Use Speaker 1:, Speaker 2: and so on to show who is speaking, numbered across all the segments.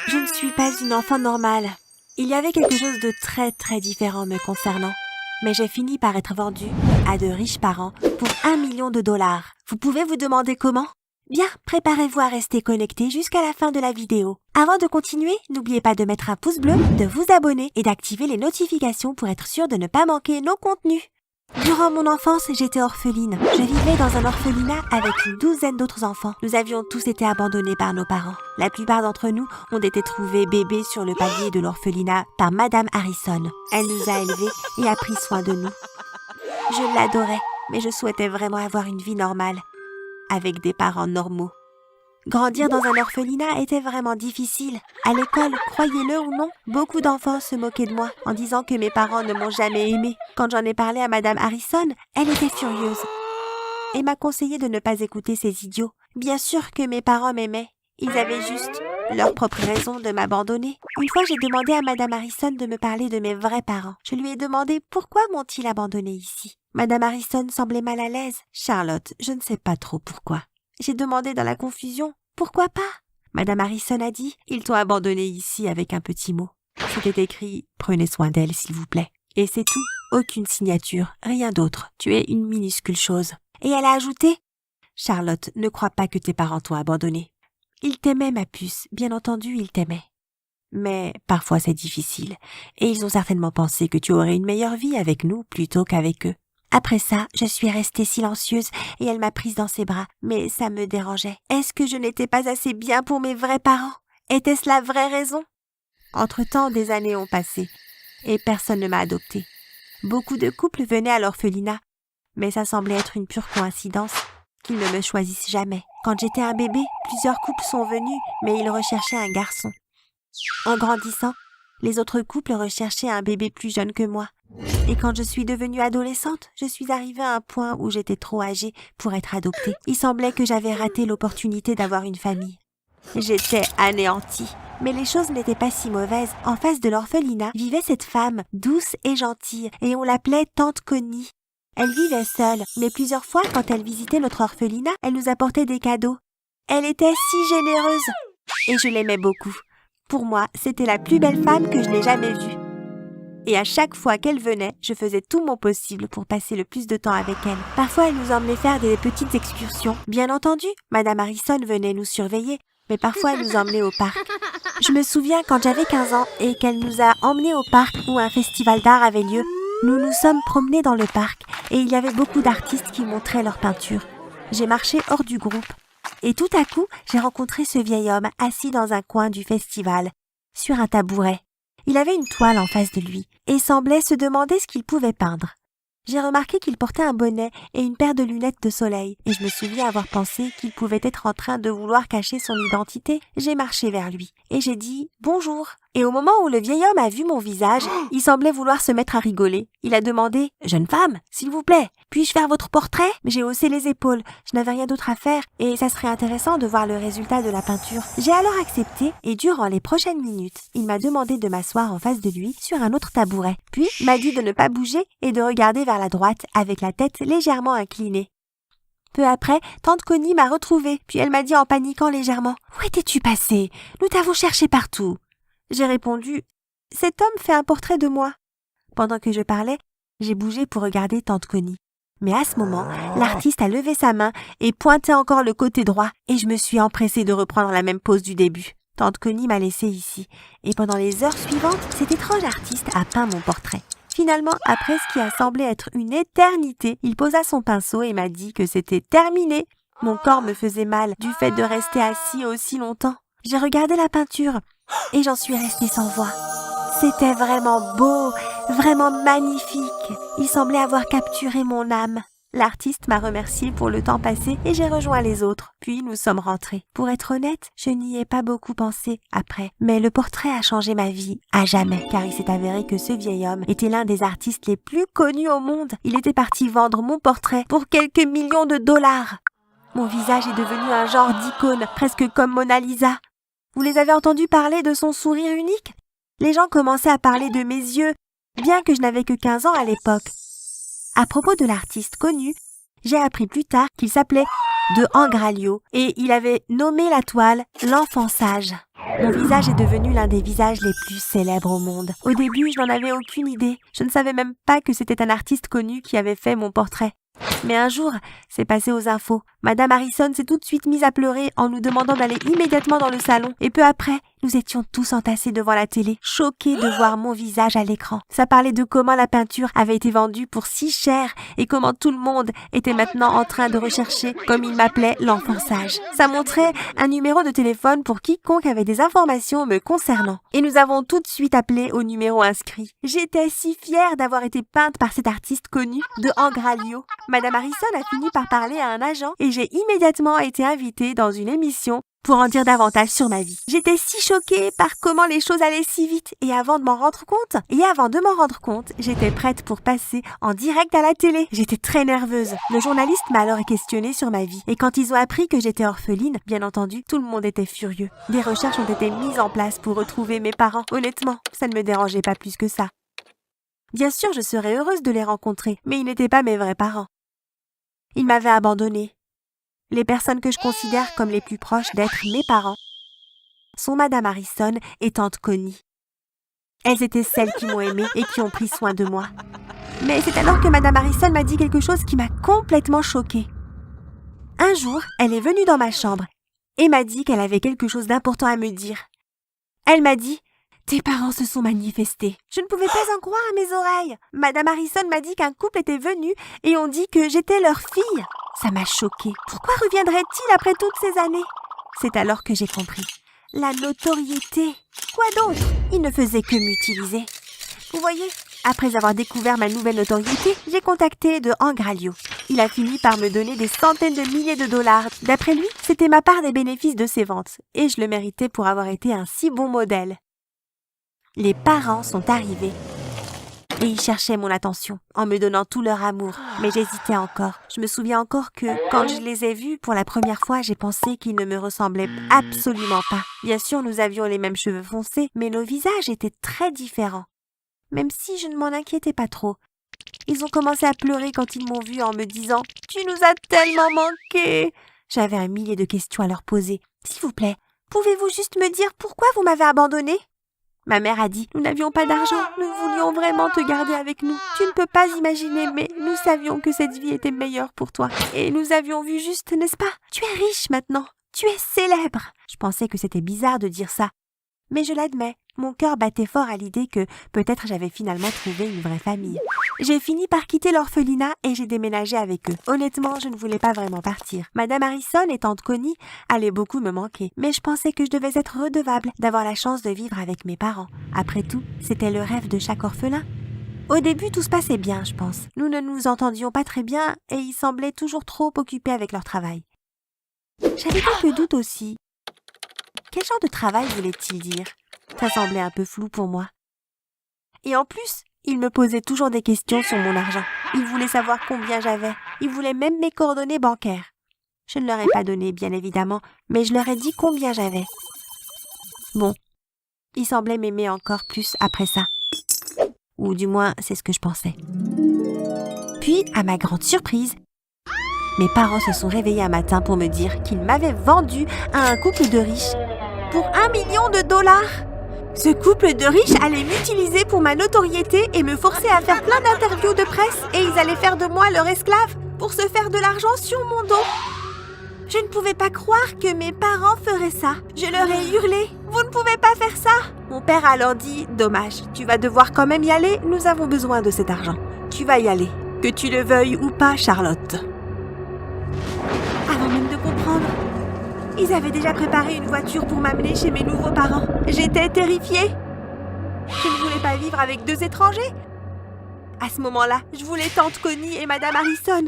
Speaker 1: Je ne suis pas une enfant normale. Il y avait quelque chose de très très différent me concernant. Mais j'ai fini par être vendue à de riches parents pour 1 million de dollars. Vous pouvez vous demander comment? Bien, préparez-vous à rester connecté jusqu'à la fin de la vidéo. Avant de continuer, n'oubliez pas de mettre un pouce bleu, de vous abonner et d'activer les notifications pour être sûr de ne pas manquer nos contenus. Durant mon enfance, j'étais orpheline. Je vivais dans un orphelinat avec une douzaine d'autres enfants. Nous avions tous été abandonnés par nos parents. La plupart d'entre nous ont été trouvés bébés sur le palier de l'orphelinat par Madame Harrison. Elle nous a élevés et a pris soin de nous. Je l'adorais, mais je souhaitais vraiment avoir une vie normale, avec des parents normaux. Grandir dans un orphelinat était vraiment difficile. À l'école, croyez-le ou non, beaucoup d'enfants se moquaient de moi en disant que mes parents ne m'ont jamais aimée. Quand j'en ai parlé à Madame Harrison, elle était furieuse et m'a conseillé de ne pas écouter ces idiots. Bien sûr que mes parents m'aimaient. Ils avaient juste leur propre raison de m'abandonner. Une fois, j'ai demandé à Madame Harrison de me parler de mes vrais parents. Je lui ai demandé pourquoi m'ont-ils abandonné ici. Madame Harrison semblait mal à l'aise. Charlotte, je ne sais pas trop pourquoi. J'ai demandé dans la confusion. Pourquoi pas? Madame Harrison a dit, ils t'ont abandonné ici avec un petit mot. C'était écrit, prenez soin d'elle s'il vous plaît. Et c'est tout, aucune signature, rien d'autre. Tu es une minuscule chose. Et elle a ajouté, Charlotte, ne crois pas que tes parents t'ont abandonné. Ils t'aimaient ma puce, bien entendu ils t'aimaient. Mais parfois c'est difficile, et ils ont certainement pensé que tu aurais une meilleure vie avec nous plutôt qu'avec eux. Après ça, je suis restée silencieuse et elle m'a prise dans ses bras, mais ça me dérangeait. Est-ce que je n'étais pas assez bien pour mes vrais parents? Était-ce la vraie raison? Entre-temps, des années ont passé et personne ne m'a adoptée. Beaucoup de couples venaient à l'orphelinat, mais ça semblait être une pure coïncidence qu'ils ne me choisissent jamais. Quand j'étais un bébé, plusieurs couples sont venus, mais ils recherchaient un garçon. En grandissant, les autres couples recherchaient un bébé plus jeune que moi. Et quand je suis devenue adolescente, je suis arrivée à un point où j'étais trop âgée pour être adoptée. Il semblait que j'avais raté l'opportunité d'avoir une famille. J'étais anéantie. Mais les choses n'étaient pas si mauvaises. En face de l'orphelinat vivait cette femme, douce et gentille, et on l'appelait Tante Connie. Elle vivait seule, mais plusieurs fois, quand elle visitait notre orphelinat, elle nous apportait des cadeaux. Elle était si généreuse, et je l'aimais beaucoup. Pour moi, c'était la plus belle femme que je n'ai jamais vue. Et à chaque fois qu'elle venait, je faisais tout mon possible pour passer le plus de temps avec elle. Parfois, elle nous emmenait faire des petites excursions. Bien entendu, Madame Harrison venait nous surveiller, mais parfois elle nous emmenait au parc. Je me souviens quand j'avais 15 ans et qu'elle nous a emmenés au parc où un festival d'art avait lieu. Nous nous sommes promenés dans le parc et il y avait beaucoup d'artistes qui montraient leurs peintures. J'ai marché hors du groupe et tout à coup, j'ai rencontré ce vieil homme assis dans un coin du festival, sur un tabouret. Il avait une toile en face de lui et semblait se demander ce qu'il pouvait peindre. J'ai remarqué qu'il portait un bonnet et une paire de lunettes de soleil et je me souviens avoir pensé qu'il pouvait être en train de vouloir cacher son identité. J'ai marché vers lui et j'ai dit « Bonjour ». Et au moment où le vieil homme a vu mon visage, il semblait vouloir se mettre à rigoler. Il a demandé « Jeune femme, s'il vous plaît, puis-je faire votre portrait ?» J'ai haussé les épaules, je n'avais rien d'autre à faire et ça serait intéressant de voir le résultat de la peinture. J'ai alors accepté et durant les prochaines minutes, il m'a demandé de m'asseoir en face de lui sur un autre tabouret. Puis m'a dit de ne pas bouger et de regarder vers la droite avec la tête légèrement inclinée. Peu après, Tante Connie m'a retrouvée, puis elle m'a dit en paniquant légèrement « Où étais-tu passée? Nous t'avons cherché partout. » J'ai répondu « Cet homme fait un portrait de moi. » Pendant que je parlais, j'ai bougé pour regarder Tante Connie. Mais à ce moment, l'artiste a levé sa main et pointait encore le côté droit et je me suis empressée de reprendre la même pose du début. Tante Connie m'a laissée ici et pendant les heures suivantes, cet étrange artiste a peint mon portrait. Finalement, après ce qui a semblé être une éternité, il posa son pinceau et m'a dit que c'était terminé. Mon corps me faisait mal du fait de rester assis aussi longtemps. J'ai regardé la peinture et j'en suis restée sans voix. C'était vraiment beau, vraiment magnifique. Il semblait avoir capturé mon âme. L'artiste m'a remercié pour le temps passé et j'ai rejoint les autres. Puis nous sommes rentrés. Pour être honnête, je n'y ai pas beaucoup pensé après. Mais le portrait a changé ma vie à jamais, car il s'est avéré que ce vieil homme était l'un des artistes les plus connus au monde. Il était parti vendre mon portrait pour quelques millions de dollars. Mon visage est devenu un genre d'icône, presque comme Mona Lisa. Vous les avez entendus parler de son sourire unique? Les gens commençaient à parler de mes yeux, bien que je n'avais que 15 ans à l'époque. À propos de l'artiste connu, j'ai appris plus tard qu'il s'appelait De Angralio et il avait nommé la toile « L'enfant sage ». Mon visage est devenu l'un des visages les plus célèbres au monde. Au début, je n'en avais aucune idée. Je ne savais même pas que c'était un artiste connu qui avait fait mon portrait. Mais un jour, c'est passé aux infos. Madame Harrison s'est tout de suite mise à pleurer en nous demandant d'aller immédiatement dans le salon. Et peu après, nous étions tous entassés devant la télé, choqués de voir mon visage à l'écran. Ça parlait de comment la peinture avait été vendue pour si cher et comment tout le monde était maintenant en train de rechercher, comme il m'appelait, l'enfant sage. Ça montrait un numéro de téléphone pour quiconque avait des informations me concernant. Et nous avons tout de suite appelé au numéro inscrit. J'étais si fière d'avoir été peinte par cet artiste connu de Angralio. Madame Harrison a fini par parler à un agent et j'ai immédiatement été invitée dans une émission pour en dire davantage sur ma vie. J'étais si choquée par comment les choses allaient si vite et avant de m'en rendre compte, j'étais prête pour passer en direct à la télé. J'étais très nerveuse. Le journaliste m'a alors questionné sur ma vie et quand ils ont appris que j'étais orpheline, bien entendu, tout le monde était furieux. Des recherches ont été mises en place pour retrouver mes parents. Honnêtement, ça ne me dérangeait pas plus que ça. Bien sûr, je serais heureuse de les rencontrer, mais ils n'étaient pas mes vrais parents. Ils m'avaient abandonnée. Les personnes que je considère comme les plus proches d'être mes parents sont Madame Harrison et Tante Connie. Elles étaient celles qui m'ont aimée et qui ont pris soin de moi. Mais c'est alors que Madame Harrison m'a dit quelque chose qui m'a complètement choquée. Un jour, elle est venue dans ma chambre et m'a dit qu'elle avait quelque chose d'important à me dire. Elle m'a dit « Tes parents se sont manifestés. » Je ne pouvais pas en croire à mes oreilles. Madame Harrison m'a dit qu'un couple était venu et on dit que j'étais leur fille. Ça m'a choquée. Pourquoi reviendrait-il après toutes ces années? C'est alors que j'ai compris. La notoriété. Quoi d'autre? Il ne faisait que m'utiliser. Vous voyez, après avoir découvert ma nouvelle notoriété, j'ai contacté de Angralio. Il a fini par me donner des centaines de milliers de dollars. D'après lui, c'était ma part des bénéfices de ses ventes. Et je le méritais pour avoir été un si bon modèle. Les parents sont arrivés. Et ils cherchaient mon attention, en me donnant tout leur amour. Mais j'hésitais encore. Je me souviens encore que, quand je les ai vus pour la première fois, j'ai pensé qu'ils ne me ressemblaient absolument pas. Bien sûr, nous avions les mêmes cheveux foncés, mais nos visages étaient très différents. Même si je ne m'en inquiétais pas trop. Ils ont commencé à pleurer quand ils m'ont vue en me disant « Tu nous as tellement manqué !» J'avais un millier de questions à leur poser. « S'il vous plaît, pouvez-vous juste me dire pourquoi vous m'avez abandonnée ?» Ma mère a dit « Nous n'avions pas d'argent, nous voulions vraiment te garder avec nous. Tu ne peux pas imaginer, mais nous savions que cette vie était meilleure pour toi. Et nous avions vu juste, n'est-ce pas? Tu es riche maintenant, tu es célèbre. » Je pensais que c'était bizarre de dire ça. Mais je l'admets, mon cœur battait fort à l'idée que peut-être j'avais finalement trouvé une vraie famille. J'ai fini par quitter l'orphelinat et j'ai déménagé avec eux. Honnêtement, je ne voulais pas vraiment partir. Madame Harrison et Tante Connie allaient beaucoup me manquer. Mais je pensais que je devais être redevable d'avoir la chance de vivre avec mes parents. Après tout, c'était le rêve de chaque orphelin. Au début, tout se passait bien, je pense. Nous ne nous entendions pas très bien et ils semblaient toujours trop occupés avec leur travail. J'avais quelques doutes aussi. Quel genre de travail voulait-il dire? Ça semblait un peu flou pour moi. Et en plus, il me posait toujours des questions sur mon argent. Il voulait savoir combien j'avais. Il voulait même mes coordonnées bancaires. Je ne leur ai pas donné, bien évidemment, mais je leur ai dit combien j'avais. Bon, il semblait m'aimer encore plus après ça. Ou du moins, c'est ce que je pensais. Puis, à ma grande surprise, mes parents se sont réveillés un matin pour me dire qu'ils m'avaient vendu à un couple de riches pour $1 million. Ce couple de riches allait m'utiliser pour ma notoriété et me forcer à faire plein d'interviews de presse et ils allaient faire de moi leur esclave pour se faire de l'argent sur mon dos. Je ne pouvais pas croire que mes parents feraient ça. Je leur ai hurlé « Vous ne pouvez pas faire ça !» Mon père a alors dit « Dommage, tu vas devoir quand même y aller, nous avons besoin de cet argent. Tu vas y aller, que tu le veuilles ou pas, Charlotte. » Avant même de comprendre, ils avaient déjà préparé une voiture pour m'amener chez mes nouveaux parents. J'étais terrifiée. Je ne voulais pas vivre avec 2 étrangers. À ce moment-là, je voulais Tante Connie et Madame Harrison.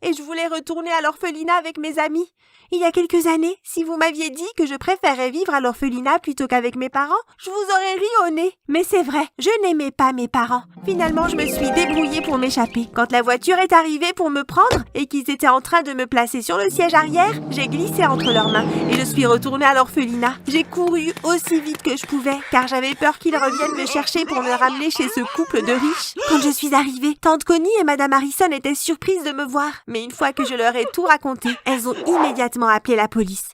Speaker 1: Et je voulais retourner à l'orphelinat avec mes amis. Il y a quelques années, si vous m'aviez dit que je préférais vivre à l'orphelinat plutôt qu'avec mes parents, je vous aurais ri au nez. Mais c'est vrai, je n'aimais pas mes parents. Finalement, je me suis débrouillée pour m'échapper. Quand la voiture est arrivée pour me prendre et qu'ils étaient en train de me placer sur le siège arrière, j'ai glissé entre leurs mains et je suis retournée à l'orphelinat. J'ai couru aussi vite que je pouvais car j'avais peur qu'ils reviennent me chercher pour me ramener chez ce couple de riches. Quand je suis arrivée, Tante Connie et Madame Harrison étaient surprises de me voir. Mais une fois que je leur ai tout raconté, elles ont immédiatement appelé la police.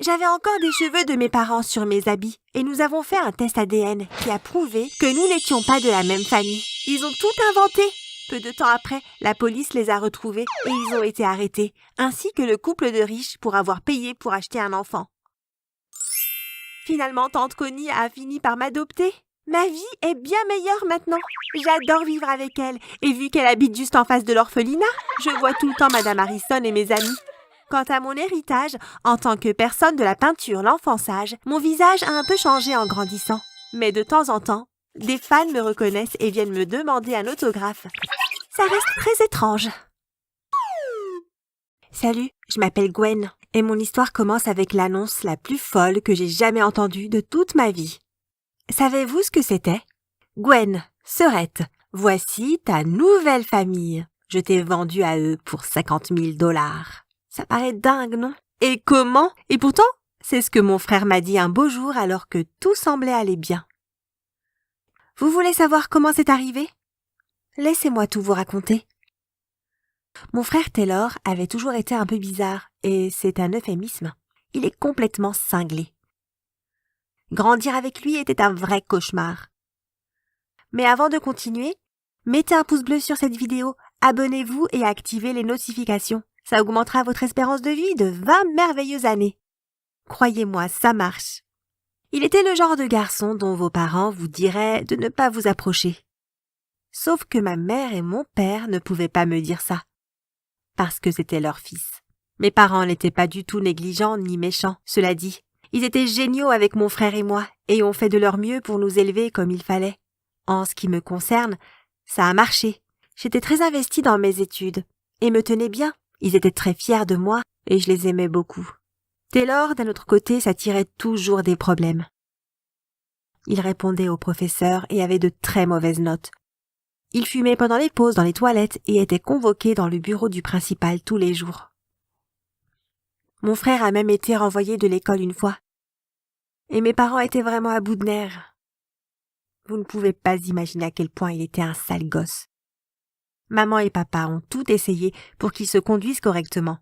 Speaker 1: J'avais encore des cheveux de mes parents sur mes habits et nous avons fait un test ADN qui a prouvé que nous n'étions pas de la même famille. Ils ont tout inventé. Peu de temps après, la police les a retrouvés et ils ont été arrêtés, ainsi que le couple de riches pour avoir payé pour acheter un enfant. Finalement, tante Connie a fini par m'adopter. Ma vie est bien meilleure maintenant. J'adore vivre avec elle et vu qu'elle habite juste en face de l'orphelinat, je vois tout le temps Madame Harrison et mes amis. Quant à mon héritage, en tant que personne de la peinture, l'enfant sage, mon visage a un peu changé en grandissant. Mais de temps en temps, des fans me reconnaissent et viennent me demander un autographe. Ça reste très étrange. Salut, je m'appelle Gwen et mon histoire commence avec l'annonce la plus folle que j'ai jamais entendue de toute ma vie. Savez-vous ce que c'était? Gwen, sœurette, voici ta nouvelle famille. Je t'ai vendue à eux pour 50 000 $. Ça paraît dingue, non? Et comment? Et pourtant, c'est ce que mon frère m'a dit un beau jour alors que tout semblait aller bien. Vous voulez savoir comment c'est arrivé? Laissez-moi tout vous raconter. Mon frère Taylor avait toujours été un peu bizarre, et c'est un euphémisme. Il est complètement cinglé. Grandir avec lui était un vrai cauchemar. Mais avant de continuer, mettez un pouce bleu sur cette vidéo, abonnez-vous et activez les notifications. Ça augmentera votre espérance de vie de 20 merveilleuses années. Croyez-moi, ça marche. Il était le genre de garçon dont vos parents vous diraient de ne pas vous approcher. Sauf que ma mère et mon père ne pouvaient pas me dire ça. Parce que c'était leur fils. Mes parents n'étaient pas du tout négligents ni méchants, cela dit. Ils étaient géniaux avec mon frère et moi, et ont fait de leur mieux pour nous élever comme il fallait. En ce qui me concerne, ça a marché. J'étais très investie dans mes études, et me tenaient bien. Ils étaient très fiers de moi, et je les aimais beaucoup. Taylor, d'un autre côté, s'attirait toujours des problèmes. Il répondait aux professeurs et avait de très mauvaises notes. Il fumait pendant les pauses dans les toilettes et était convoqué dans le bureau du principal tous les jours. Mon frère a même été renvoyé de l'école une fois. Et mes parents étaient vraiment à bout de nerfs. Vous ne pouvez pas imaginer à quel point il était un sale gosse. Maman et papa ont tout essayé pour qu'il se conduise correctement.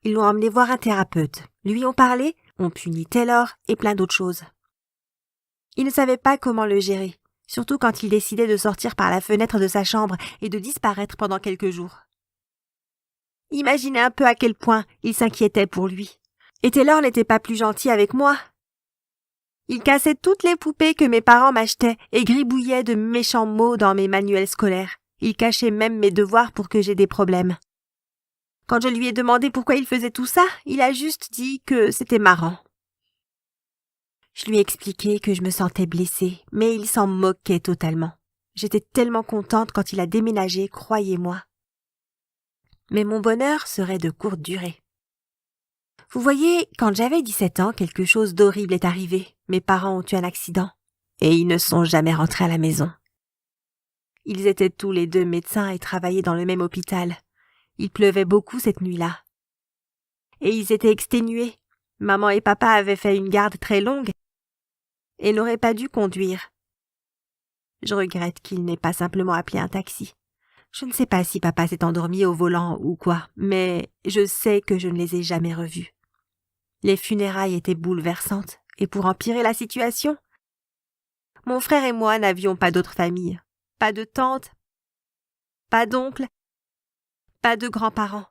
Speaker 1: Ils l'ont emmené voir un thérapeute, lui ont parlé, ont puni Taylor et plein d'autres choses. Ils ne savaient pas comment le gérer, surtout quand il décidait de sortir par la fenêtre de sa chambre et de disparaître pendant quelques jours. Imaginez un peu à quel point il s'inquiétait pour lui. Et Taylor n'était pas plus gentil avec moi. Il cassait toutes les poupées que mes parents m'achetaient et gribouillait de méchants mots dans mes manuels scolaires. Il cachait même mes devoirs pour que j'aie des problèmes. Quand je lui ai demandé pourquoi il faisait tout ça, il a juste dit que c'était marrant. Je lui ai expliqué que je me sentais blessée, mais il s'en moquait totalement. J'étais tellement contente quand il a déménagé, croyez-moi. Mais mon bonheur serait de courte durée. Vous voyez, quand j'avais 17 ans, quelque chose d'horrible est arrivé. Mes parents ont eu un accident, et ils ne sont jamais rentrés à la maison. Ils étaient tous les deux médecins et travaillaient dans le même hôpital. Il pleuvait beaucoup cette nuit-là. Et ils étaient exténués. Maman et papa avaient fait une garde très longue et n'auraient pas dû conduire. Je regrette qu'il n'ait pas simplement appelé un taxi. Je ne sais pas si papa s'est endormi au volant ou quoi, mais je sais que je ne les ai jamais revus. Les funérailles étaient bouleversantes, et pour empirer la situation, mon frère et moi n'avions pas d'autre famille. Pas de tante, pas d'oncle, pas de grands-parents.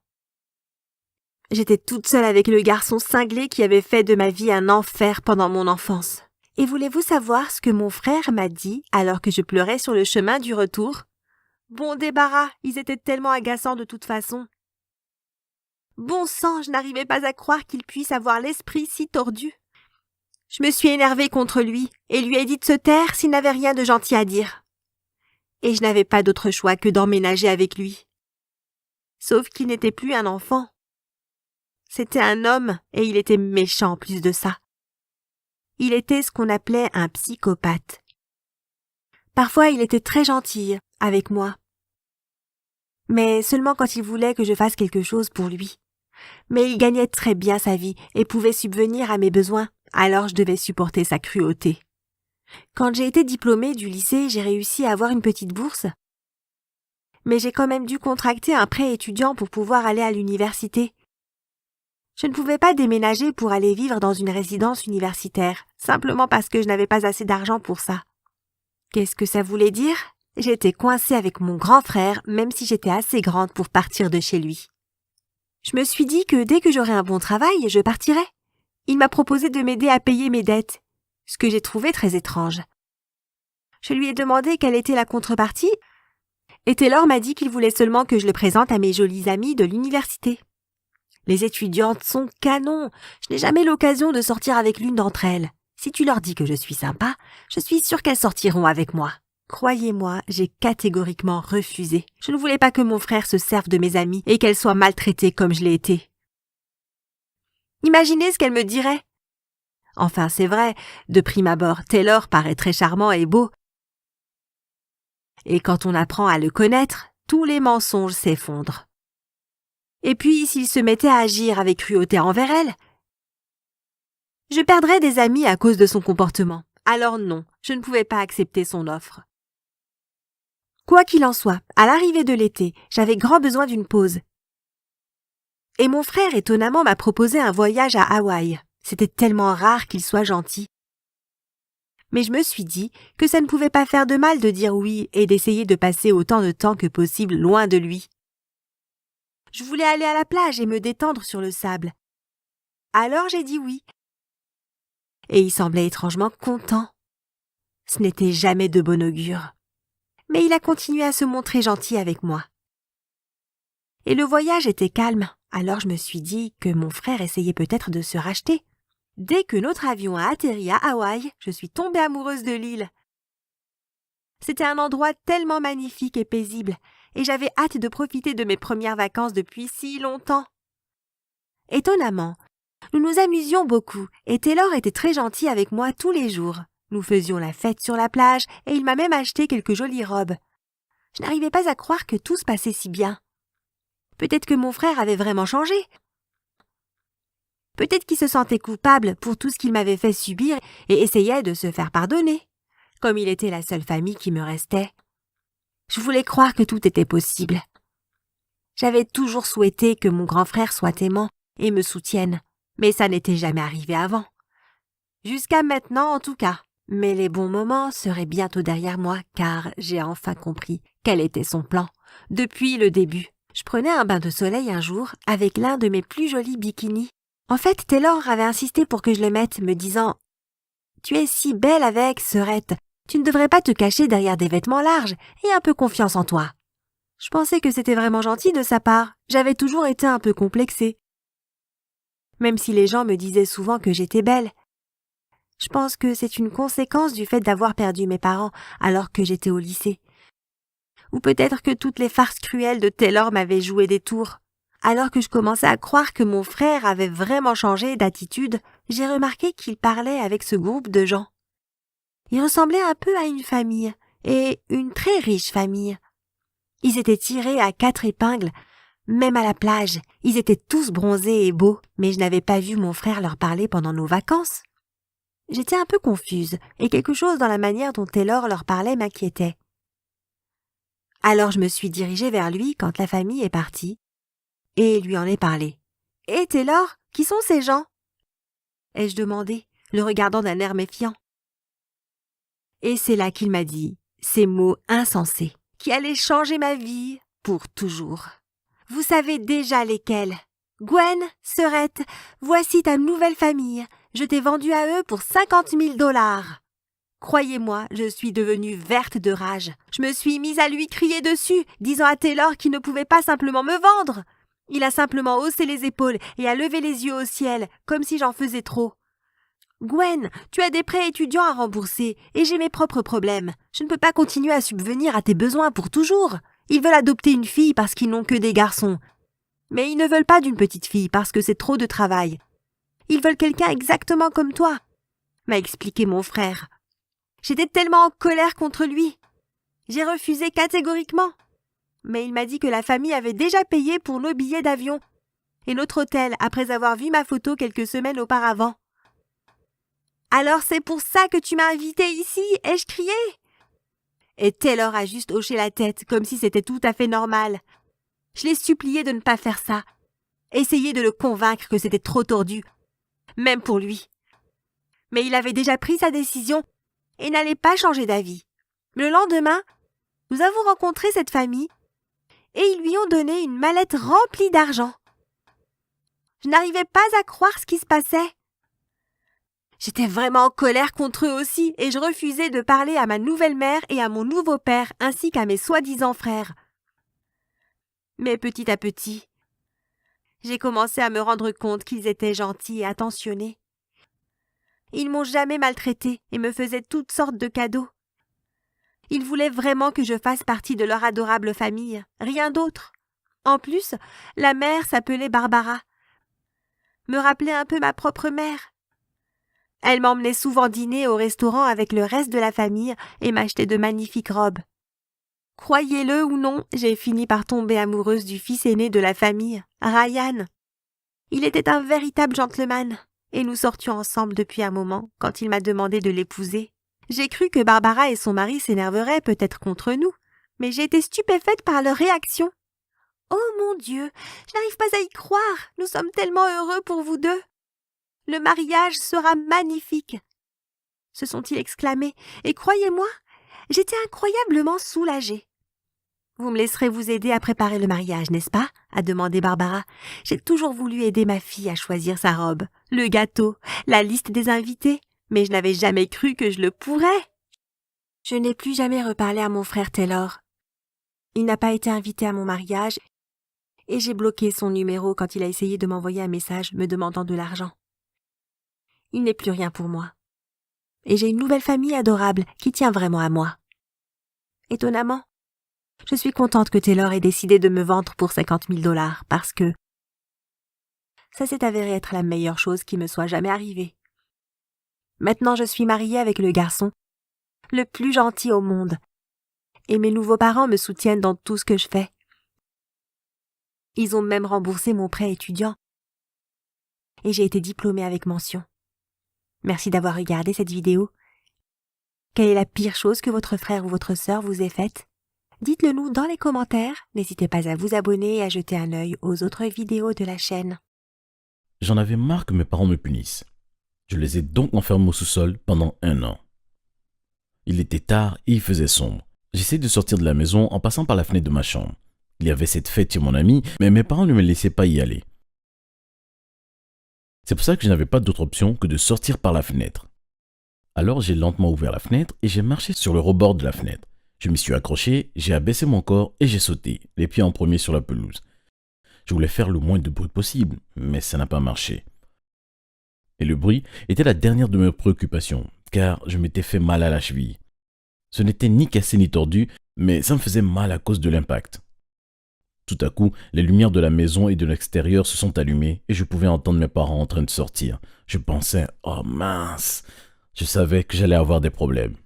Speaker 1: J'étais toute seule avec le garçon cinglé qui avait fait de ma vie un enfer pendant mon enfance. Et voulez-vous savoir ce que mon frère m'a dit alors que je pleurais sur le chemin du retour? Bon débarras, ils étaient tellement agaçants de toute façon. Bon sang, je n'arrivais pas à croire qu'il puisse avoir l'esprit si tordu. Je me suis énervée contre lui et lui ai dit de se taire s'il n'avait rien de gentil à dire. Et je n'avais pas d'autre choix que d'emménager avec lui. Sauf qu'il n'était plus un enfant. C'était un homme et il était méchant en plus de ça. Il était ce qu'on appelait un psychopathe. Parfois il était très gentil avec moi. Mais seulement quand il voulait que je fasse quelque chose pour lui. Mais il gagnait très bien sa vie et pouvait subvenir à mes besoins, alors je devais supporter sa cruauté. Quand j'ai été diplômée du lycée, j'ai réussi à avoir une petite bourse. Mais j'ai quand même dû contracter un prêt étudiant pour pouvoir aller à l'université. Je ne pouvais pas déménager pour aller vivre dans une résidence universitaire, simplement parce que je n'avais pas assez d'argent pour ça. Qu'est-ce que ça voulait dire? J'étais coincée avec mon grand frère, même si j'étais assez grande pour partir de chez lui. Je me suis dit que dès que j'aurais un bon travail, je partirais. Il m'a proposé de m'aider à payer mes dettes, ce que j'ai trouvé très étrange. Je lui ai demandé quelle était la contrepartie, et Taylor m'a dit qu'il voulait seulement que je le présente à mes jolies amies de l'université. Les étudiantes sont canons, je n'ai jamais l'occasion de sortir avec l'une d'entre elles. Si tu leur dis que je suis sympa, je suis sûre qu'elles sortiront avec moi. Croyez-moi, j'ai catégoriquement refusé. Je ne voulais pas que mon frère se serve de mes amies et qu'elle soit maltraitée comme je l'ai été. Imaginez ce qu'elle me dirait. Enfin, c'est vrai, de prime abord, Taylor paraît très charmant et beau. Et quand on apprend à le connaître, tous les mensonges s'effondrent. Et puis, s'il se mettait à agir avec cruauté envers elle, je perdrais des amis à cause de son comportement. Alors non, je ne pouvais pas accepter son offre. Quoi qu'il en soit, à l'arrivée de l'été, j'avais grand besoin d'une pause. Et mon frère, étonnamment, m'a proposé un voyage à Hawaï. C'était tellement rare qu'il soit gentil. Mais je me suis dit que ça ne pouvait pas faire de mal de dire oui et d'essayer de passer autant de temps que possible loin de lui. Je voulais aller à la plage et me détendre sur le sable. Alors j'ai dit oui. Et il semblait étrangement content. Ce n'était jamais de bon augure. Mais il a continué à se montrer gentil avec moi. Et le voyage était calme, alors je me suis dit que mon frère essayait peut-être de se racheter. Dès que notre avion a atterri à Hawaï, je suis tombée amoureuse de l'île. C'était un endroit tellement magnifique et paisible, et j'avais hâte de profiter de mes premières vacances depuis si longtemps. Étonnamment, nous nous amusions beaucoup, et Taylor était très gentil avec moi tous les jours. Nous faisions la fête sur la plage, et il m'a même acheté quelques jolies robes. Je n'arrivais pas à croire que tout se passait si bien. Peut-être que mon frère avait vraiment changé. Peut-être qu'il se sentait coupable pour tout ce qu'il m'avait fait subir et essayait de se faire pardonner. Comme il était la seule famille qui me restait. Je voulais croire que tout était possible. J'avais toujours souhaité que mon grand frère soit aimant et me soutienne, mais ça n'était jamais arrivé avant. Jusqu'à maintenant en tout cas. Mais les bons moments seraient bientôt derrière moi car j'ai enfin compris quel était son plan, depuis le début. Je prenais un bain de soleil un jour avec l'un de mes plus jolis bikinis. En fait, Taylor avait insisté pour que je le mette, me disant « Tu es si belle avec, sœurette, tu ne devrais pas te cacher derrière des vêtements larges et un peu confiance en toi. » Je pensais que c'était vraiment gentil de sa part, j'avais toujours été un peu complexée. Même si les gens me disaient souvent que j'étais belle. Je pense que c'est une conséquence du fait d'avoir perdu mes parents alors que j'étais au lycée. Ou peut-être que toutes les farces cruelles de Taylor m'avaient joué des tours. Alors que je commençais à croire que mon frère avait vraiment changé d'attitude, j'ai remarqué qu'il parlait avec ce groupe de gens. Il ressemblait un peu à une famille, et une très riche famille. Ils étaient tirés à 4 épingles, même à la plage. Ils étaient tous bronzés et beaux, mais je n'avais pas vu mon frère leur parler pendant nos vacances. J'étais un peu confuse, et quelque chose dans la manière dont Taylor leur parlait m'inquiétait. Alors je me suis dirigée vers lui quand la famille est partie, et lui en ai parlé. « Et Taylor, qui sont ces gens ?» ai-je demandé, le regardant d'un air méfiant. Et c'est là qu'il m'a dit ces mots insensés, qui allaient changer ma vie pour toujours. « Vous savez déjà lesquels. Gwen, sœurette, voici ta nouvelle famille. Je t'ai vendue à eux pour 50 000 $. Croyez-moi, je suis devenue verte de rage. Je me suis mise à lui crier dessus, disant à Taylor qu'il ne pouvait pas simplement me vendre. Il a simplement haussé les épaules et a levé les yeux au ciel, comme si j'en faisais trop. « Gwen, tu as des prêts étudiants à rembourser et j'ai mes propres problèmes. Je ne peux pas continuer à subvenir à tes besoins pour toujours. Ils veulent adopter une fille parce qu'ils n'ont que des garçons. Mais ils ne veulent pas d'une petite fille parce que c'est trop de travail. Ils veulent quelqu'un exactement comme toi, » m'a expliqué mon frère. J'étais tellement en colère contre lui. J'ai refusé catégoriquement. Mais il m'a dit que la famille avait déjà payé pour nos billets d'avion et notre hôtel après avoir vu ma photo quelques semaines auparavant. « Alors c'est pour ça que tu m'as invitée ici ?» ai-je crié. Et Taylor a juste hoché la tête comme si c'était tout à fait normal. Je l'ai supplié de ne pas faire ça. essayer de le convaincre que c'était trop tordu, même pour lui. Mais il avait déjà pris sa décision et n'allait pas changer d'avis. Le lendemain, nous avons rencontré cette famille et ils lui ont donné une mallette remplie d'argent. Je n'arrivais pas à croire ce qui se passait. J'étais vraiment en colère contre eux aussi et je refusais de parler à ma nouvelle mère et à mon nouveau père ainsi qu'à mes soi-disant frères. Mais petit à petit, j'ai commencé à me rendre compte qu'ils étaient gentils et attentionnés. Ils m'ont jamais maltraité et me faisaient toutes sortes de cadeaux. Ils voulaient vraiment que je fasse partie de leur adorable famille, rien d'autre. En plus, la mère s'appelait Barbara. Me rappelait un peu ma propre mère. Elle m'emmenait souvent dîner au restaurant avec le reste de la famille et m'achetait de magnifiques robes. Croyez-le ou non, j'ai fini par tomber amoureuse du fils aîné de la famille, Ryan. Il était un véritable gentleman, et nous sortions ensemble depuis un moment quand il m'a demandé de l'épouser. J'ai cru que Barbara et son mari s'énerveraient peut-être contre nous, mais j'ai été stupéfaite par leur réaction. « Oh mon Dieu, je n'arrive pas à y croire, nous sommes tellement heureux pour vous deux. Le mariage sera magnifique. » se sont-ils exclamés, et croyez-moi, j'étais incroyablement soulagée. « Vous me laisserez vous aider à préparer le mariage, n'est-ce pas ?» a demandé Barbara. « J'ai toujours voulu aider ma fille à choisir sa robe, le gâteau, la liste des invités, mais je n'avais jamais cru que je le pourrais. » Je n'ai plus jamais reparlé à mon frère Taylor. Il n'a pas été invité à mon mariage et j'ai bloqué son numéro quand il a essayé de m'envoyer un message me demandant de l'argent. Il n'est plus rien pour moi. Et j'ai une nouvelle famille adorable qui tient vraiment à moi. Étonnamment, je suis contente que Taylor ait décidé de me vendre pour 50 000 $ parce que ça s'est avéré être la meilleure chose qui me soit jamais arrivée. Maintenant, je suis mariée avec le garçon le plus gentil au monde et mes nouveaux parents me soutiennent dans tout ce que je fais. Ils ont même remboursé mon prêt étudiant et j'ai été diplômée avec mention. Merci d'avoir regardé cette vidéo. Quelle est la pire chose que votre frère ou votre sœur vous ait faite? Dites-le nous dans les commentaires. N'hésitez pas à vous abonner et à jeter un œil aux autres vidéos de la chaîne.
Speaker 2: J'en avais marre que mes parents me punissent. Je les ai donc enfermés au sous-sol pendant 1 an. Il était tard et il faisait sombre. J'essayais de sortir de la maison en passant par la fenêtre de ma chambre. Il y avait cette fête chez mon ami, mais mes parents ne me laissaient pas y aller. C'est pour ça que je n'avais pas d'autre option que de sortir par la fenêtre. Alors j'ai lentement ouvert la fenêtre et j'ai marché sur le rebord de la fenêtre. Je m'y suis accroché, j'ai abaissé mon corps et j'ai sauté, les pieds en premier sur la pelouse. Je voulais faire le moins de bruit possible, mais ça n'a pas marché. Et le bruit était la dernière de mes préoccupations, car je m'étais fait mal à la cheville. Ce n'était ni cassé ni tordu, mais ça me faisait mal à cause de l'impact. Tout à coup, les lumières de la maison et de l'extérieur se sont allumées et je pouvais entendre mes parents en train de sortir. Je pensais, oh mince, je savais que j'allais avoir des problèmes.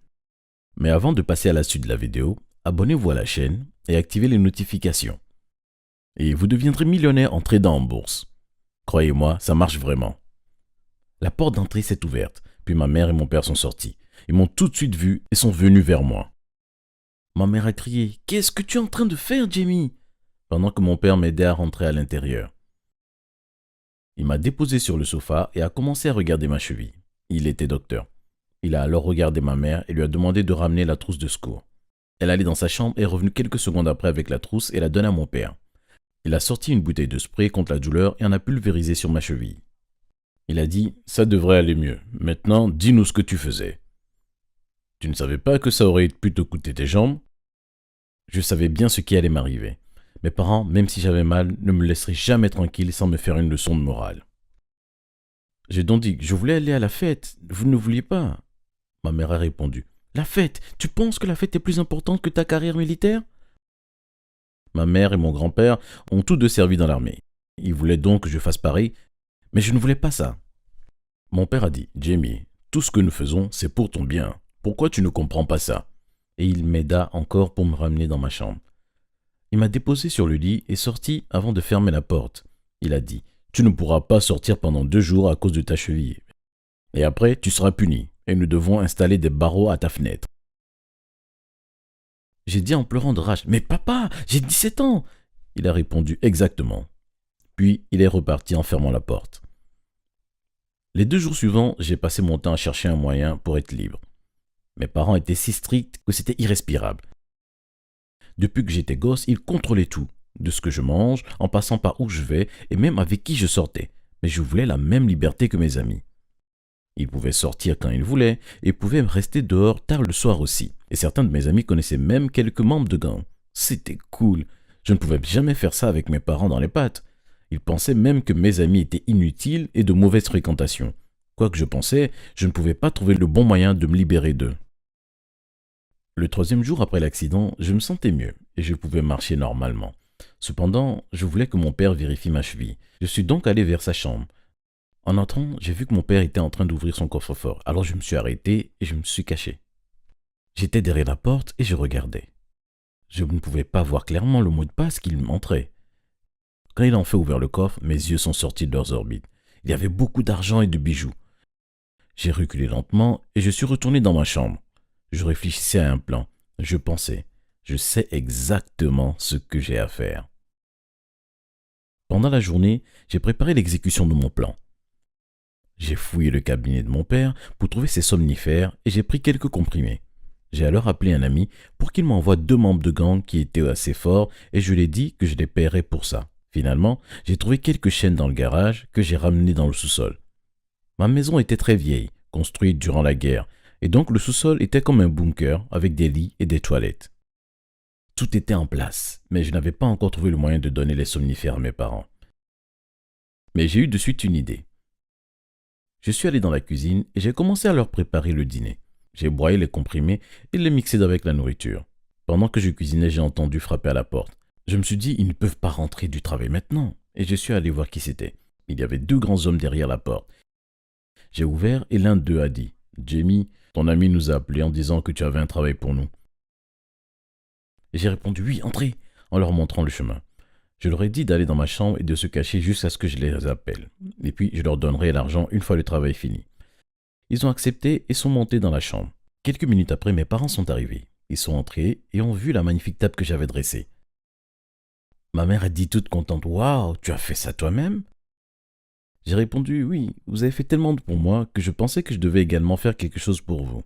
Speaker 2: Mais avant de passer à la suite de la vidéo, abonnez-vous à la chaîne et activez les notifications. Et vous deviendrez millionnaire en tradant en bourse. Croyez-moi, ça marche vraiment. La porte d'entrée s'est ouverte, puis ma mère et mon père sont sortis. Ils m'ont tout de suite vu et sont venus vers moi. Ma mère a crié « Qu'est-ce que tu es en train de faire, Jamie ?» pendant que mon père m'aidait à rentrer à l'intérieur. Il m'a déposé sur le sofa et a commencé à regarder ma cheville. Il était docteur. Il a alors regardé ma mère et lui a demandé de ramener la trousse de secours. Elle allait dans sa chambre et est revenue quelques secondes après avec la trousse et l'a donnée à mon père. Il a sorti une bouteille de spray contre la douleur et en a pulvérisé sur ma cheville. Il a dit « Ça devrait aller mieux. Maintenant, dis-nous ce que tu faisais. » « Tu ne savais pas que ça aurait pu te coûter tes jambes ?» Je savais bien ce qui allait m'arriver. Mes parents, même si j'avais mal, ne me laisseraient jamais tranquille sans me faire une leçon de morale. J'ai donc dit que je voulais aller à la fête. Vous ne vouliez pas. Ma mère a répondu « La fête? Tu penses que la fête est plus importante que ta carrière militaire ?» Ma mère et mon grand-père ont tous deux servi dans l'armée. Ils voulaient donc que je fasse pareil, mais je ne voulais pas ça. Mon père a dit « Jamie, tout ce que nous faisons, c'est pour ton bien. Pourquoi tu ne comprends pas ça ?» Et il m'aida encore pour me ramener dans ma chambre. Il m'a déposé sur le lit et sorti avant de fermer la porte. Il a dit « Tu ne pourras pas sortir pendant 2 jours à cause de ta cheville. Et après, tu seras puni et nous devons installer des barreaux à ta fenêtre. » J'ai dit en pleurant de rage « Mais papa, j'ai 17 ans !» Il a répondu « Exactement. Puis il est reparti en fermant la porte. Les 2 jours suivants, j'ai passé mon temps à chercher un moyen pour être libre. Mes parents étaient si stricts que c'était irrespirable. Depuis que j'étais gosse, ils contrôlaient tout, de ce que je mange, en passant par où je vais et même avec qui je sortais. Mais je voulais la même liberté que mes amis. Ils pouvaient sortir quand ils voulaient et pouvaient rester dehors tard le soir aussi. Et certains de mes amis connaissaient même quelques membres de gang. C'était cool. Je ne pouvais jamais faire ça avec mes parents dans les pattes. Ils pensaient même que mes amis étaient inutiles et de mauvaise fréquentation. Quoi que je pensais, je ne pouvais pas trouver le bon moyen de me libérer d'eux. Le 3e jour après l'accident, je me sentais mieux et je pouvais marcher normalement. Cependant, je voulais que mon père vérifie ma cheville. Je suis donc allé vers sa chambre. En entrant, j'ai vu que mon père était en train d'ouvrir son coffre-fort. Alors je me suis arrêté et je me suis caché. J'étais derrière la porte et je regardais. Je ne pouvais pas voir clairement le mot de passe qu'il montrait. Quand il a enfin ouvert le coffre, mes yeux sont sortis de leurs orbites. Il y avait beaucoup d'argent et de bijoux. J'ai reculé lentement et je suis retourné dans ma chambre. Je réfléchissais à un plan. Je pensais, je sais exactement ce que j'ai à faire. Pendant la journée, j'ai préparé l'exécution de mon plan. J'ai fouillé le cabinet de mon père pour trouver ses somnifères et j'ai pris quelques comprimés. J'ai alors appelé un ami pour qu'il m'envoie 2 membres de gang qui étaient assez forts et je lui ai dit que je les paierais pour ça. Finalement, j'ai trouvé quelques chaînes dans le garage que j'ai ramenées dans le sous-sol. Ma maison était très vieille, construite durant la guerre, et donc le sous-sol était comme un bunker avec des lits et des toilettes. Tout était en place, mais je n'avais pas encore trouvé le moyen de donner les somnifères à mes parents. Mais j'ai eu de suite une idée. Je suis allé dans la cuisine et j'ai commencé à leur préparer le dîner. J'ai broyé les comprimés et les mixé avec la nourriture. Pendant que je cuisinais, j'ai entendu frapper à la porte. Je me suis dit, ils ne peuvent pas rentrer du travail maintenant. Et je suis allé voir qui c'était. Il y avait 2 grands hommes derrière la porte. J'ai ouvert et l'un d'eux a dit, « Jamie, ton ami nous a appelés en disant que tu avais un travail pour nous. » Et j'ai répondu, « Oui, entrez !» en leur montrant le chemin. Je leur ai dit d'aller dans ma chambre et de se cacher jusqu'à ce que je les appelle. Et puis, je leur donnerai l'argent une fois le travail fini. Ils ont accepté et sont montés dans la chambre. Quelques minutes après, mes parents sont arrivés. Ils sont entrés et ont vu la magnifique table que j'avais dressée. Ma mère a dit toute contente, « Waouh, tu as fait ça toi-même ?» J'ai répondu, « Oui, vous avez fait tellement pour moi que je pensais que je devais également faire quelque chose pour vous. »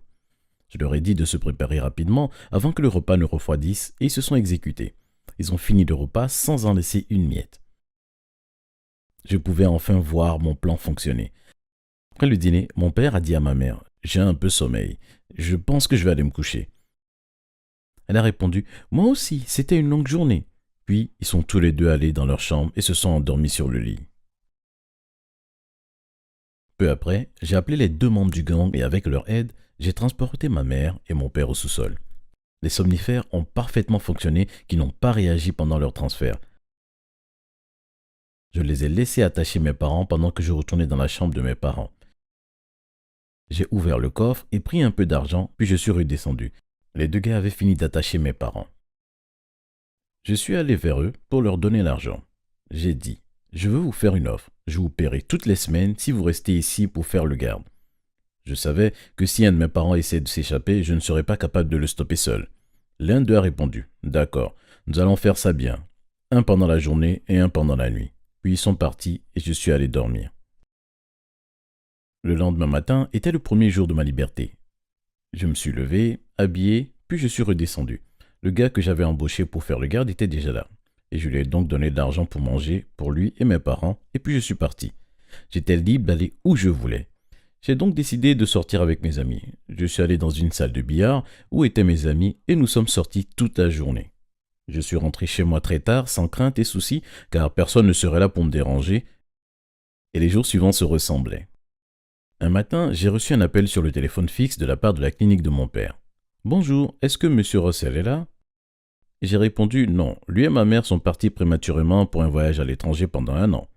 Speaker 2: Je leur ai dit de se préparer rapidement avant que le repas ne refroidisse et ils se sont exécutés. Ils ont fini le repas sans en laisser une miette. Je pouvais enfin voir mon plan fonctionner. Après le dîner, mon père a dit à ma mère, « J'ai un peu sommeil, je pense que je vais aller me coucher. » Elle a répondu, « Moi aussi, c'était une longue journée. » Puis, ils sont tous les deux allés dans leur chambre et se sont endormis sur le lit. Peu après, j'ai appelé les 2 membres du gang et avec leur aide, j'ai transporté ma mère et mon père au sous-sol. Les somnifères ont parfaitement fonctionné, qui n'ont pas réagi pendant leur transfert. Je les ai laissés attacher mes parents pendant que je retournais dans la chambre de mes parents. J'ai ouvert le coffre et pris un peu d'argent, puis je suis redescendu. Les 2 gars avaient fini d'attacher mes parents. Je suis allé vers eux pour leur donner l'argent. J'ai dit, « Je veux vous faire une offre. Je vous paierai toutes les semaines si vous restez ici pour faire le garde. » Je savais que si un de mes parents essayait de s'échapper, je ne serais pas capable de le stopper seul. L'un d'eux a répondu, « D'accord, nous allons faire ça bien. Un pendant la journée et un pendant la nuit. » Puis ils sont partis et je suis allé dormir. Le lendemain matin était le premier jour de ma liberté. Je me suis levé, habillé, puis je suis redescendu. Le gars que j'avais embauché pour faire le garde était déjà là. Et je lui ai donc donné de l'argent pour manger, pour lui et mes parents, et puis je suis parti. J'étais libre d'aller où je voulais. J'ai donc décidé de sortir avec mes amis. Je suis allé dans une salle de billard où étaient mes amis et nous sommes sortis toute la journée. Je suis rentré chez moi très tard, sans crainte et souci, car personne ne serait là pour me déranger, et les jours suivants se ressemblaient. Un matin, j'ai reçu un appel sur le téléphone fixe de la part de la clinique de mon père. « Bonjour, est-ce que M. Russell est là ?» J'ai répondu « Non, lui et ma mère sont partis prématurément pour un voyage à l'étranger pendant 1 an.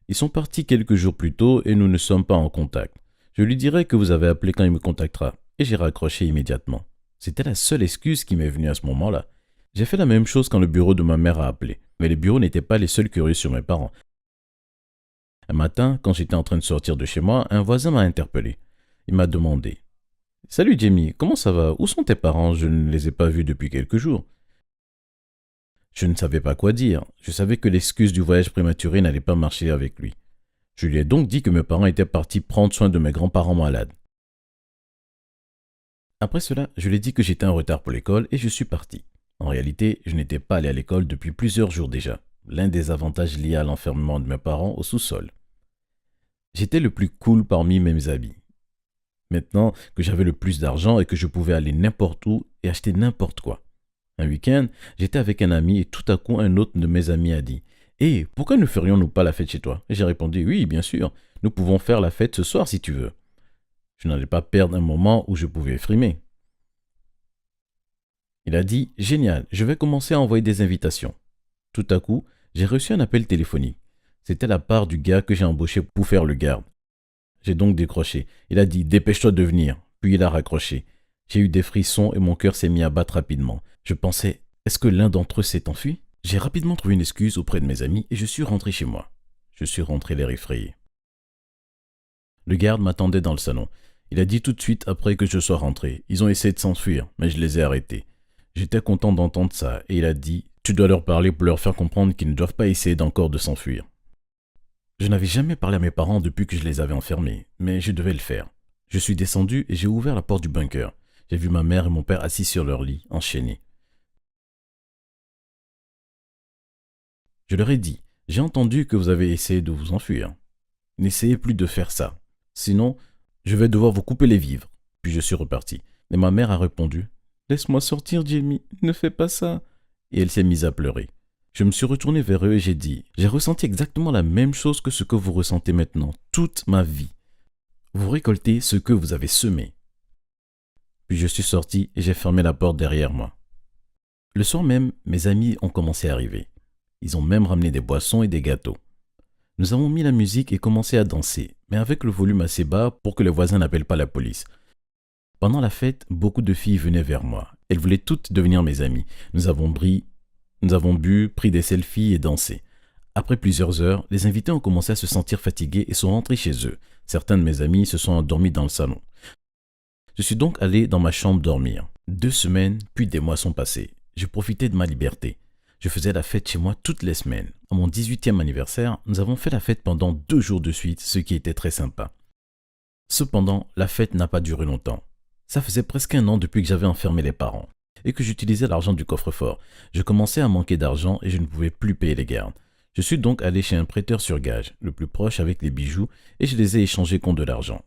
Speaker 2: Ils sont partis quelques jours plus tôt et nous ne sommes pas en contact. Je lui dirai que vous avez appelé quand il me contactera. » Et j'ai raccroché immédiatement. C'était la seule excuse qui m'est venue à ce moment-là. J'ai fait la même chose quand le bureau de ma mère a appelé. Mais les bureaux n'étaient pas les seuls curieux sur mes parents. Un matin, quand j'étais en train de sortir de chez moi, un voisin m'a interpellé. Il m'a demandé « Salut Jamie, comment ça va? Où sont tes parents? Je ne les ai pas vus depuis quelques jours. » Je ne savais pas quoi dire. Je savais que l'excuse du voyage prématuré n'allait pas marcher avec lui. Je lui ai donc dit que mes parents étaient partis prendre soin de mes grands-parents malades. Après cela, je lui ai dit que j'étais en retard pour l'école et je suis parti. En réalité, je n'étais pas allé à l'école depuis plusieurs jours déjà, l'un des avantages liés à l'enfermement de mes parents au sous-sol. J'étais le plus cool parmi mes amis. Maintenant que j'avais le plus d'argent et que je pouvais aller n'importe où et acheter n'importe quoi. Un week-end, j'étais avec un ami et tout à coup un autre de mes amis a dit « Hé, pourquoi ne ferions-nous pas la fête chez toi ?» Et j'ai répondu « Oui, bien sûr, nous pouvons faire la fête ce soir si tu veux. » Je n'allais pas perdre un moment où je pouvais frimer. Il a dit « Génial, je vais commencer à envoyer des invitations. » Tout à coup, j'ai reçu un appel téléphonique. C'était la part du gars que j'ai embauché pour faire le garde. J'ai donc décroché. Il a dit « Dépêche-toi de venir ». Puis il a raccroché. J'ai eu des frissons et mon cœur s'est mis à battre rapidement. Je pensais « Est-ce que l'un d'entre eux s'est enfui ?» J'ai rapidement trouvé une excuse auprès de mes amis et je suis rentré chez moi. Je suis rentré l'air effrayé. Le garde m'attendait dans le salon. Il a dit tout de suite après que je sois rentré. Ils ont essayé de s'enfuir, mais je les ai arrêtés. J'étais content d'entendre ça et il a dit « Tu dois leur parler pour leur faire comprendre qu'ils ne doivent pas essayer d'encore de s'enfuir. » Je n'avais jamais parlé à mes parents depuis que je les avais enfermés, mais je devais le faire. Je suis descendu et j'ai ouvert la porte du bunker. J'ai vu ma mère et mon père assis sur leur lit, enchaînés. Je leur ai dit « J'ai entendu que vous avez essayé de vous enfuir. N'essayez plus de faire ça. Sinon, je vais devoir vous couper les vivres. » Puis je suis reparti. Et ma mère a répondu « Laisse-moi sortir, Jamie, ne fais pas ça. » Et elle s'est mise à pleurer. Je me suis retourné vers eux et j'ai dit « J'ai ressenti exactement la même chose que ce que vous ressentez maintenant, toute ma vie. Vous récoltez ce que vous avez semé. » Puis je suis sorti et j'ai fermé la porte derrière moi. Le soir même, mes amis ont commencé à arriver. Ils ont même ramené des boissons et des gâteaux. Nous avons mis la musique et commencé à danser, mais avec le volume assez bas pour que les voisins n'appellent pas la police. Pendant la fête, beaucoup de filles venaient vers moi. Elles voulaient toutes devenir mes amies. Nous avons bu, pris des selfies et dansé. Après plusieurs heures, les invités ont commencé à se sentir fatigués et sont rentrés chez eux. Certains de mes amis se sont endormis dans le salon. Je suis donc allé dans ma chambre dormir. 2 semaines, puis des mois sont passés. Je profitais de ma liberté. Je faisais la fête chez moi toutes les semaines. À mon 18e anniversaire, nous avons fait la fête pendant 2 jours de suite, ce qui était très sympa. Cependant, la fête n'a pas duré longtemps. Ça faisait presque 1 an depuis que j'avais enfermé les parents et que j'utilisais l'argent du coffre-fort. Je commençais à manquer d'argent et je ne pouvais plus payer les gardes. Je suis donc allé chez un prêteur sur gage, le plus proche avec les bijoux, et je les ai échangés contre de l'argent.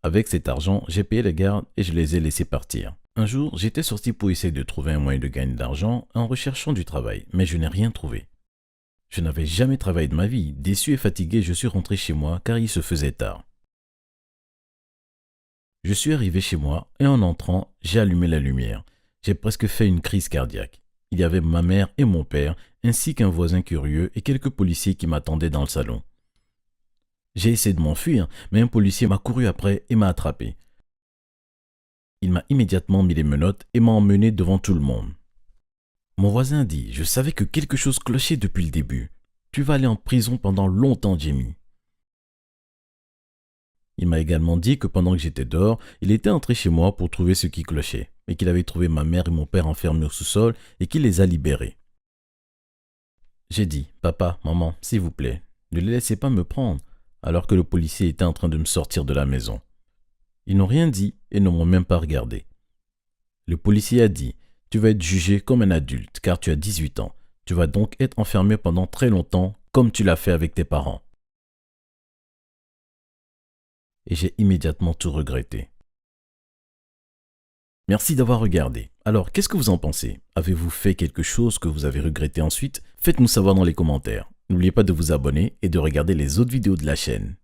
Speaker 2: Avec cet argent, j'ai payé les gardes et je les ai laissés partir. Un jour, j'étais sorti pour essayer de trouver un moyen de gagner de l'argent en recherchant du travail, mais je n'ai rien trouvé. Je n'avais jamais travaillé de ma vie. Déçu et fatigué, je suis rentré chez moi car il se faisait tard. Je suis arrivé chez moi et en entrant, j'ai allumé la lumière. J'ai presque fait une crise cardiaque. Il y avait ma mère et mon père, ainsi qu'un voisin curieux et quelques policiers qui m'attendaient dans le salon. J'ai essayé de m'enfuir, mais un policier m'a couru après et m'a attrapé. Il m'a immédiatement mis les menottes et m'a emmené devant tout le monde. Mon voisin dit « Je savais que quelque chose clochait depuis le début. Tu vas aller en prison pendant longtemps, Jamie. » Il m'a également dit que pendant que j'étais dehors, il était entré chez moi pour trouver ce qui clochait, et qu'il avait trouvé ma mère et mon père enfermés au sous-sol et qu'il les a libérés. J'ai dit « Papa, maman, s'il vous plaît, ne les laissez pas me prendre », alors que le policier était en train de me sortir de la maison. Ils n'ont rien dit et ne m'ont même pas regardé. Le policier a dit « Tu vas être jugé comme un adulte car tu as 18 ans. Tu vas donc être enfermé pendant très longtemps comme tu l'as fait avec tes parents. » Et j'ai immédiatement tout regretté. Merci d'avoir regardé. Alors, qu'est-ce que vous en pensez? Avez-vous fait quelque chose que vous avez regretté ensuite? Faites-nous savoir dans les commentaires. N'oubliez pas de vous abonner et de regarder les autres vidéos de la chaîne.